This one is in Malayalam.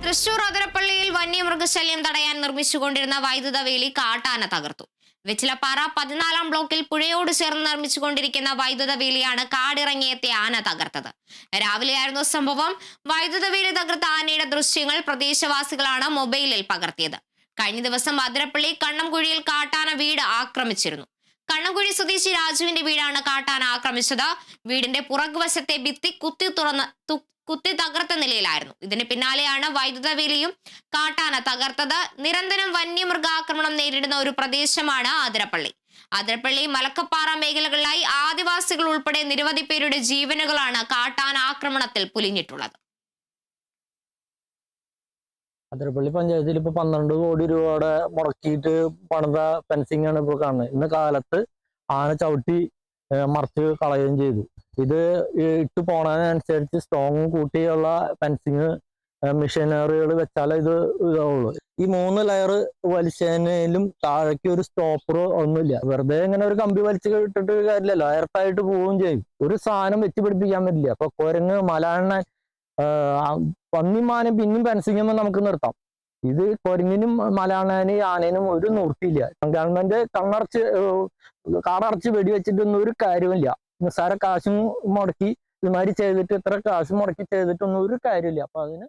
തൃശൂർ അതിരപ്പള്ളിയിൽ വന്യമൃഗശല്യം തടയാൻ നിർമ്മിച്ചുകൊണ്ടിരുന്ന വൈദ്യുത വേലി കാട്ടാന തകർത്തു. വെച്ചിലപ്പാറ 14-ാം ബ്ലോക്കിൽ പുഴയോട് ചേർന്ന് നിർമ്മിച്ചുകൊണ്ടിരിക്കുന്ന വൈദ്യുത വേലിയാണ് കാടിറങ്ങിയെത്തിയ ആന തകർത്തത്. രാവിലെയായിരുന്നു സംഭവം. വൈദ്യുത വേലി തകർത്ത ആനയുടെ ദൃശ്യങ്ങൾ പ്രദേശവാസികളാണ് മൊബൈലിൽ പകർത്തിയത്. കഴിഞ്ഞ ദിവസം അതിരപ്പള്ളി കണ്ണംകുഴിയിൽ കാട്ടാന വീട് ആക്രമിച്ചിരുന്നു. കണ്ണംകുഴി സ്വദേശി രാജുവിന്റെ വീടാണ് കാട്ടാന ആക്രമിച്ചത്. വീടിന്റെ പുറകുവശത്തെ ഭിത്തി കുത്തി തകർത്ത നിലയിലായിരുന്നു. ഇതിന് പിന്നാലെയാണ് വൈദ്യുത വേലിയും കാട്ടാന തകർത്തത്. നിരന്തരം വന്യമൃഗാക്രമണം നേരിടുന്ന ഒരു പ്രദേശമാണ് അതിരപ്പള്ളി. അതിരപ്പള്ളി മലക്കപ്പാറ മേഖലകളിലായി ആദിവാസികൾ ഉൾപ്പെടെ നിരവധി പേരുടെ ജീവനുകളാണ് കാട്ടാന ആക്രമണത്തിൽ പൊലിഞ്ഞിട്ടുള്ളത്. അതിരപ്പള്ളി പഞ്ചായത്തിൽ ഇപ്പൊ 12 കോടി രൂപയുടെ മുടക്കിയിട്ട് പണിത ഫെൻസിംഗ് ആണ് ഇപ്പോൾ കാണുന്നത്. ഇന്ന് കാലത്ത് ആന ചവിട്ടി മറിച്ച് കളയുകയും ചെയ്തു. ഇത് ഇട്ട് പോണതിനനുസരിച്ച് സ്ട്രോങ് കൂട്ടിയുള്ള ഫെൻസിങ് മെഷീനറികൾ വെച്ചാലേ ഇത് ഇതാവുള്ളൂ. ഈ 3 ലെയർ വലിച്ചതിനും താഴേക്ക് ഒരു സ്റ്റോപ്പറോ ഒന്നുമില്ല. വെറുതെ ഇങ്ങനെ ഒരു കമ്പി വലിച്ച് ഇട്ടിട്ട് കാര്യമില്ലല്ലോ, എയർട്ടായിട്ട് പോവുകയും ചെയ്യും. ഒരു സാധനം വെച്ച് പിടിപ്പിക്കാൻ പറ്റില്ല. അപ്പൊ കുരങ്ങ്, മലാണ്ണൻ, പന്നിമാനും പിന്നും ഫെൻസിങ്ങുമ്പോൾ നമുക്ക് നിർത്താം. ഇത് കുരങ്ങിനും മലാണ്ണനും ആനേനും ഒരു നിർത്തിയില്ല. ഗവൺമെന്റ് കാടടച്ച് വെടിവെച്ചിട്ടൊന്നും ഒരു കാര്യമില്ല. നിസ്സാര കാശും മുടക്കി ഇതുമാതിരി ചെയ്തിട്ട്, ഇത്ര കാശ് മുടക്കി ചെയ്തിട്ടൊന്നും ഒരു കാര്യമില്ല. അപ്പൊ അതിന്